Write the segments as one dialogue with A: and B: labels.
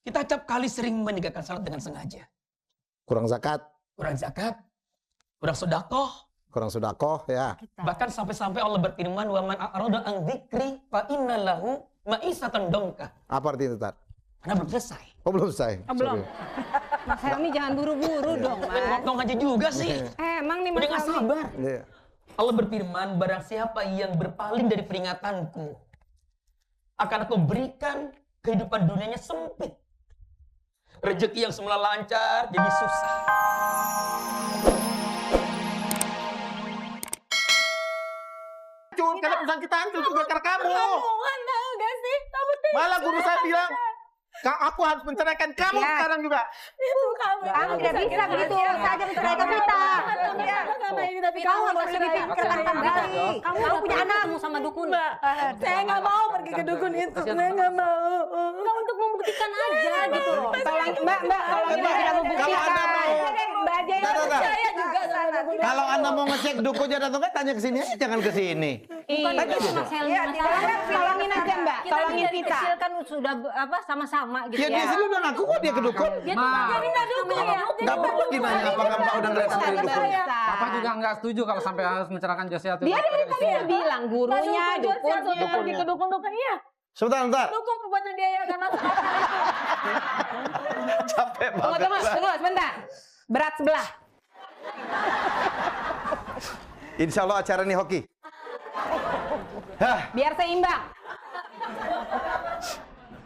A: Kita acap kali sering meninggalkan salat dengan sengaja.
B: Kurang zakat,
A: Kurang zakat, kurang sedekah.
B: kurang sedekah ya.
A: Bahkan sampai-sampai Allah berfirman, "Wa man a'rada an dzikri fa inna lahu ma'isatan dongka."
B: Apa artinya, Tar?
A: Karena belum selesai.
B: Oh, belum selesai.
C: Oh, belum.
B: Sorry.
C: Mas Helmi jangan buru-buru dong, Mas.
A: Ngomong aja juga sih.
C: Emang nih Mas
A: Udah gak
C: Helmi.
A: sabar.
B: Iya.
A: Allah berfirman, barang siapa yang berpaling dari peringatanku, akan aku berikan kehidupan dunianya sempit. Rezeki yang semula lancar jadi susah.
D: Cun, karena perusahaan kita hancur juga karena kamu.
E: Tahu gak sih? Kamu tidak.
D: Malah guru saya bilang, aku harus menceraikan kamu
C: Ya.
D: sekarang juga.
E: Itu kamu.
C: Kamu tidak bisa begitu saja menceraikan kita.
E: Sama ini tapi
C: Kamu
E: kamu
C: harus dipikirkan kembali. Kamu punya anak sama dukun.
E: Mbak, saya nggak mau pergi ke dukun itu. Saya nggak mau.
C: Nah, untuk membuktikan aja gitu loh. Tolong Mbak, tolong
D: Mbak,
C: kita
D: kalau
C: membuktikan.
D: Anda mau-
C: Mbak Jaya
D: Dah.
E: Saya juga sama dukun.
D: Kalau Anda mau ngecek dukunnya atau enggak, tanya ke sini aja, jangan ke sini.
C: Iya, Mas Helmi. Tolongin aja Mbak, tolongin kita.
F: Kecil kan sudah sama-sama gitu
D: Ya, dia sendiri bilang, aku kok dia ke dukun.
F: Dia tuh jadi nggak dukun ya.
D: Nggak perlu lagi nanya apakah Mbak udah ngeliat sendiri dukunnya.
G: Papa juga nggak setuju kalau sampai harus mencerahkan Josia tuh.
C: Dia dari tadi udah bilang gurunya, dukunnya.
E: Pergi ke dukun iya.
D: Sebentar.
E: Dukun perbuatan dia yang akan masuk akal.
D: Capek banget.
C: Tunggu, sebentar. Berat sebelah.
B: Insya Allah acara ini hoki. Hah,
C: Biar seimbang.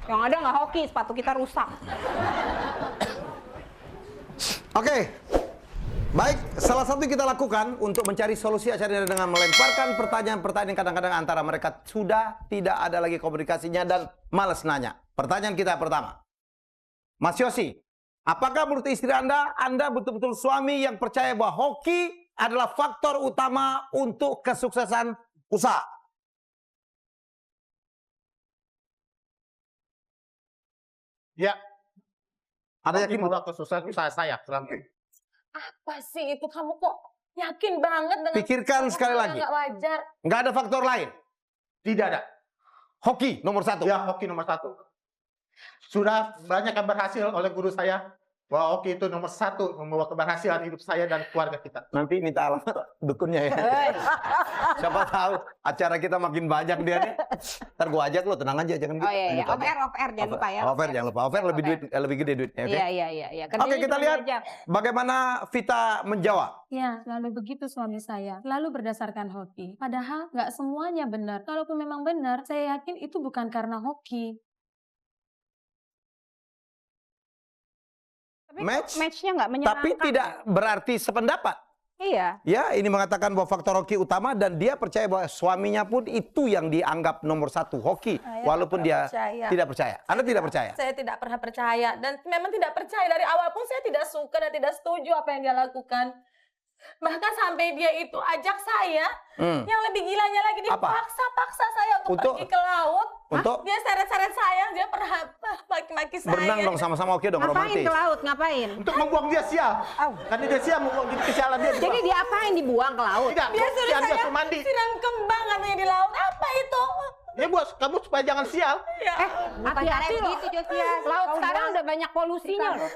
C: Yang ada nggak hoki, sepatu kita rusak.
B: oke. Baik, salah satu yang kita lakukan untuk mencari solusi acara ini dengan melemparkan pertanyaan-pertanyaan yang kadang-kadang antara mereka sudah tidak ada lagi komunikasinya dan malas nanya. Pertanyaan kita pertama. Mas Yosi, apakah menurut istri Anda betul-betul suami yang percaya bahwa hoki adalah faktor utama untuk kesuksesan usaha?
D: Ya,
B: Anda
D: yakin
B: yakin?
D: bahwa kesuksesan usaha saya selama ini?
E: Apa sih itu kamu kok yakin banget dengan
B: Pikirkan sekali lagi.
E: nggak wajar.
B: Nggak ada faktor lain.
D: Tidak ada.
B: Hoki nomor satu.
D: Ya, hoki nomor 1. Sudah banyak yang berhasil oleh guru saya bahwa hoki itu nomor 1 membawa keberhasilan hidup saya dan keluarga kita.
B: Nanti minta alamat dukunnya ya. Siapa tahu acara kita makin banyak dia nih. Ntar gua ajak lo, tenang aja, jangan
C: Oh iya,
B: lanjut aja.
C: off air jangan lupa ya.
B: Over jangan lupa. Over lebih duit, lebih gede duitnya. Oke.
C: Iya.
B: Oke, kita lihat bagaimana Vita menjawab.
H: Ya, selalu begitu suami saya. Selalu berdasarkan hoki. Padahal nggak semuanya benar. Kalaupun memang benar, saya yakin itu bukan karena hoki.
C: Match-nya nggak menyenangkan.
B: Tapi tidak berarti sependapat.
C: Iya.
B: Ya, ini mengatakan bahwa faktor hoki utama dan dia percaya bahwa suaminya pun itu yang dianggap nomor 1 hoki, walaupun dia
E: percaya.
B: tidak percaya. Anda tidak percaya?
E: Saya tidak pernah percaya dan memang tidak percaya dari awal pun saya tidak suka dan tidak setuju apa yang dia lakukan. Bahkan sampai dia itu ajak saya, yang lebih gilanya lagi dia
B: Apa?
E: paksa saya untuk pergi ke laut.
B: Untuk
E: Dia seret-seret saya, dia pernah maki-maki saya.
B: berenang dong sama-sama, oke dong,
C: Ngapain
B: romantis.
C: ke laut? Ngapain?
D: Untuk membuang dia sial. Karena dia sial membuang kesialan dia.
C: Jadi dia apain dibuang ke laut?
D: Tidak,
E: Dia suruh
D: dia
E: saya
D: suruh mandi.
E: siram kembang katanya di laut. Apa itu?
D: Dia buat kamu supaya jangan sial.
E: Ya.
C: Hati-hati loh.
F: Begitu Josia.
C: Laut sekarang udah banyak polusinya loh.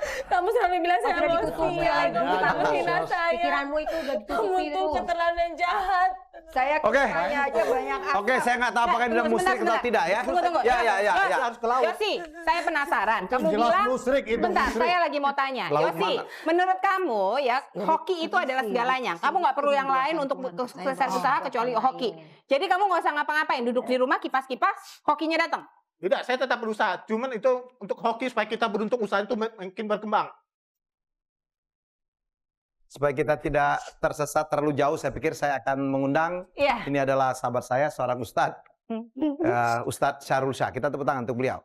E: Kamu selalu bilang saya
F: Udah
E: mau
F: ditutupi
E: sial,
F: lagi.
E: kamu hina saya.
F: Pikiranmu itu udah
E: Kamu
F: ditutupi
E: tuh
F: itu.
E: keterlaluan jahat.
C: Saya
B: Oke.
C: tanya aja banyak.
B: Oke, saya nggak tahu apakah ini
C: Tunggu,
B: musrik atau
C: sebentar.
B: tidak ya.
C: Tunggu.
B: Ya.
D: Harus ke laut.
C: Yosi, saya penasaran. Kamu
D: Jelas
C: bilang,
D: musrik itu,
C: bentar,
D: musrik.
C: saya lagi mau tanya.
B: Laut
C: Yosi,
B: mana?
C: menurut kamu ya, hoki itu adalah segalanya. Kamu nggak perlu yang lain untuk kesuksesan usaha kecuali hoki. Jadi kamu nggak usah ngapa-ngapain, duduk di rumah kipas-kipas, hokinya datang.
D: Tidak, saya tetap berusaha. Cuman itu untuk hoki supaya kita beruntung usaha itu makin berkembang.
B: Supaya kita tidak tersesat terlalu jauh, saya pikir saya akan mengundang.
C: Iya.
B: Ini adalah sahabat saya, seorang ustadz. Ustadz Syahrul Syah. Kita tepuk tangan untuk beliau.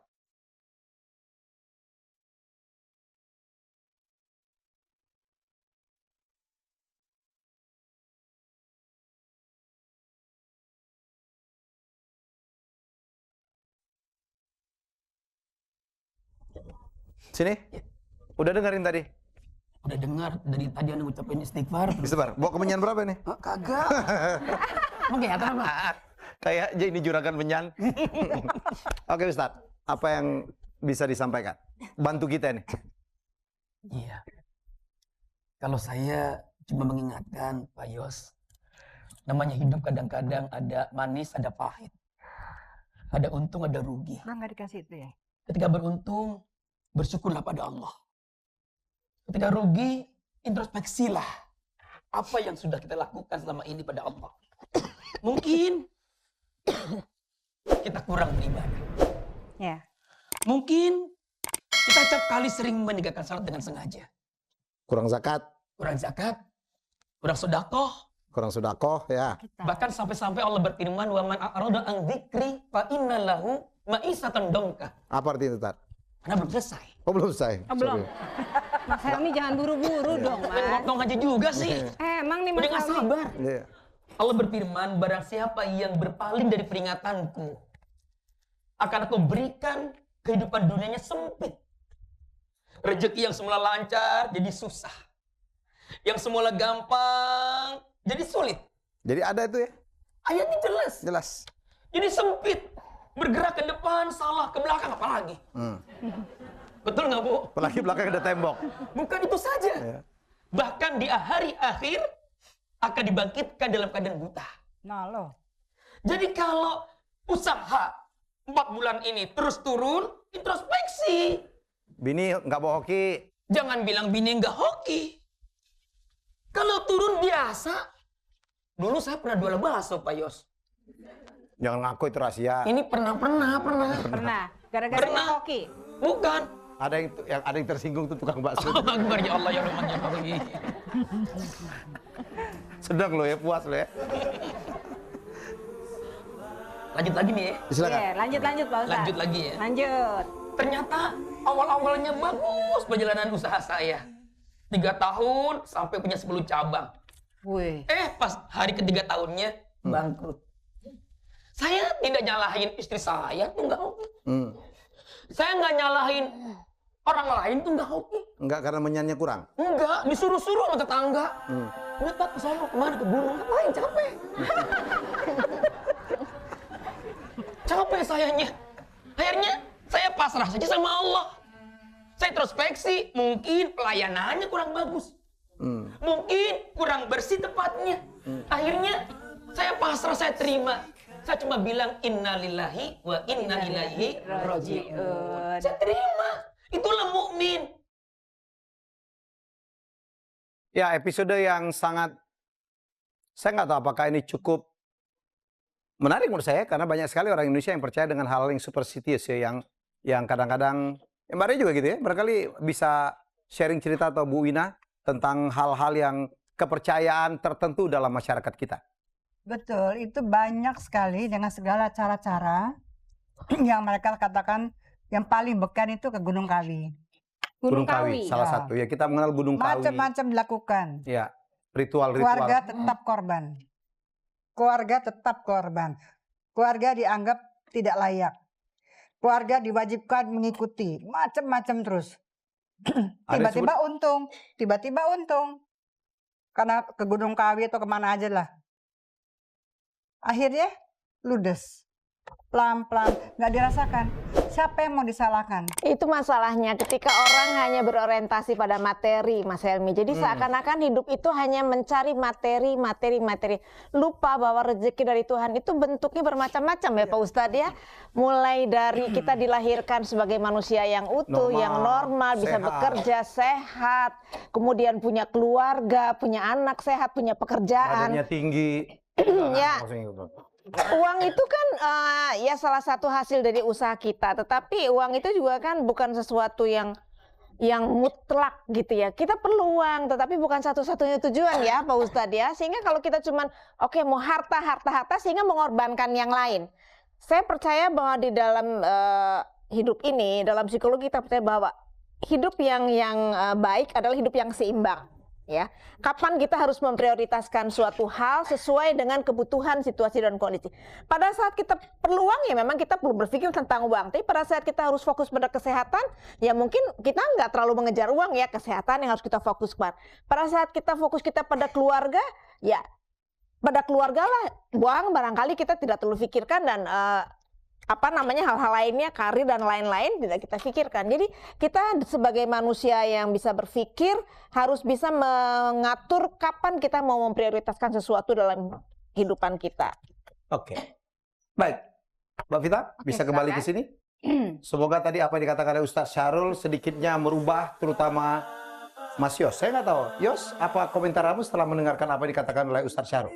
B: Sini. Udah dengerin tadi?
A: Udah dengar dari tadi Anda ngucapin istighfar.
B: Istighfar. Bawa kemenyan berapa nih?
A: Kagak. Emang kelihatan apa?
B: Kayak aja ini juragan menyan. Oke Ustadz, apa yang bisa disampaikan? Bantu kita nih.
A: Iya. Kalau saya cuma mengingatkan Pak Yos, namanya hidup kadang-kadang ada manis, ada pahit. Ada untung, ada rugi.
F: Bang nggak dikasih itu ya?
A: Ketika beruntung, bersyukurlah pada Allah. Ketika rugi, introspeksilah apa yang sudah kita lakukan selama ini pada Allah. Mungkin kita kurang beribadah.
C: Ya.
A: Mungkin kita setiap kali sering meninggalkan salat dengan sengaja.
B: Kurang zakat,
A: Kurang zakat, kurang sedekah,
B: kurang sedekah ya.
A: bahkan sampai-sampai Allah berfirman, "Wa man a'rada an dzikri fa inna lahu ma'isatan dongka."
B: Apa artinya itu, Tar?
A: Karena belum selesai.
B: Oh, belum selesai.
C: Belum.
B: Sorry.
C: Mas Helmi jangan buru-buru dong,
A: Main
C: Mas.
A: motong aja juga sih.
C: Emang nih Mas
A: Udah nggak
C: Helmi.
A: sabar.
B: Iya.
A: Allah berfirman, barang siapa yang berpaling dari peringatanku, akan aku berikan kehidupan dunianya sempit. Rezeki yang semula lancar jadi susah. Yang semula gampang jadi sulit.
B: Jadi ada itu ya?
A: Ayatnya jelas.
B: Jelas.
A: Jadi sempit. Bergerak ke depan, salah ke belakang, apalagi? Betul nggak, Bu?
B: Apalagi belakang ada tembok.
A: Bukan itu saja.
B: Ya.
A: Bahkan di hari akhir akan dibangkitkan dalam keadaan buta.
F: Nah lo.
A: Jadi kalau usaha 4 bulan ini terus turun, introspeksi.
B: Bini nggak bawa hoki.
A: Jangan bilang bini nggak hoki. Kalau turun biasa. Dulu saya pernah jual bakso, Pak Yos.
B: Jangan ngaku itu rahasia.
A: Ini pernah.
C: Pernah. Gara-gara
A: Pernah.
C: hoki.
A: Bukan.
B: Ada yang tersinggung tuh tukang bakso.
A: Allah Akbar, ya Allah, ya Rahman, ya Rahim.
B: Sedang lo ya, puas lo ya.
A: Lanjut lagi nih ya.
B: Silakan.
C: Iya, lanjut Pak Ustaz.
A: Lanjut lagi ya.
C: Lanjut.
A: Ternyata awal-awalnya bagus perjalanan usaha saya. 3 tahun sampai punya 10 cabang.
C: Wih.
A: Pas hari ke-3 tahunnya bangkrut. Saya tidak nyalahin istri saya tuh nggak hoki. Saya nggak nyalahin orang lain tuh nggak hoki.
B: Enggak karena menyanyi kurang.
A: Enggak, disuruh-suruh sama tetangga. Udah Pak, ke sono kemana, ke gunung, ngapain, capek. Capek sayanya. Akhirnya saya pasrah saja sama Allah. Saya introspeksi, mungkin pelayanannya kurang bagus. Mungkin kurang bersih tempatnya. Akhirnya saya pasrah, saya terima. Saya cuma bilang innalillahi wa inna ilaihi raji'un. Saya terima. Itulah mukmin.
B: Ya, episode yang sangat, saya nggak tahu apakah ini cukup menarik menurut saya, karena banyak sekali orang Indonesia yang percaya dengan hal yang superstitious ya, yang kadang-kadang, Mbak Ria juga gitu ya, barangkali bisa sharing cerita atau Bu Wina tentang hal-hal yang kepercayaan tertentu dalam masyarakat kita.
F: Betul, itu banyak sekali dengan segala cara-cara yang mereka katakan yang paling beken itu ke Gunung Kawi.
C: Gunung Kawi.
B: Salah
F: Ya.
B: satu ya, kita mengenal Gunung Kawi.
F: Macam-macam dilakukan.
B: Ya, ritual-ritual.
F: Keluarga tetap korban. Keluarga tetap korban. Keluarga dianggap tidak layak. Keluarga diwajibkan mengikuti. Macam-macam terus. Tiba-tiba untung. Tiba-tiba untung. Karena ke Gunung Kawi atau kemana aja lah. Akhirnya ludes. Pelan-pelan. Nggak dirasakan. Siapa yang mau disalahkan?
E: Itu masalahnya ketika orang hanya berorientasi pada materi, Mas Helmi. Jadi seakan-akan hidup itu hanya mencari materi. Lupa bahwa rezeki dari Tuhan itu bentuknya bermacam-macam ya Pak Ustadz ya. Mulai dari kita dilahirkan sebagai manusia yang utuh, yang normal, bisa bekerja, sehat. Kemudian punya keluarga, punya anak sehat, punya pekerjaan.
B: Badannya tinggi.
E: Ya. Uang itu kan ya salah satu hasil dari usaha kita, tetapi uang itu juga kan bukan sesuatu yang mutlak gitu ya. Kita perlu uang, tetapi bukan satu-satunya tujuan ya Pak Ustadz ya. Sehingga kalau kita cuman oke, mau harta sehingga mengorbankan yang lain. Saya percaya bahwa di dalam hidup ini, dalam psikologi kita percaya bahwa hidup yang baik adalah hidup yang seimbang. Ya, kapan kita harus memprioritaskan suatu hal sesuai dengan kebutuhan, situasi dan kondisi. Pada saat kita perlu uang ya memang kita perlu berpikir tentang uang. Tapi pada saat kita harus fokus pada kesehatan, ya mungkin kita nggak terlalu mengejar uang ya, kesehatan yang harus kita fokuskan. Pada saat kita fokus kita pada keluarga, ya pada keluarga lah uang barangkali kita tidak terlalu pikirkan dan apa namanya hal-hal lainnya, karir dan lain-lain tidak kita pikirkan. Jadi kita sebagai manusia yang bisa berpikir harus bisa mengatur kapan kita mau memprioritaskan sesuatu dalam kehidupan kita.
B: Oke. Baik. Mbak Vita, bisa kembali ke sini? Semoga tadi apa yang dikatakan oleh Ustadz Syarul sedikitnya merubah terutama Mas Yos. Saya nggak tahu. Yos, apa komentar kamu setelah mendengarkan apa yang dikatakan oleh Ustadz Syarul?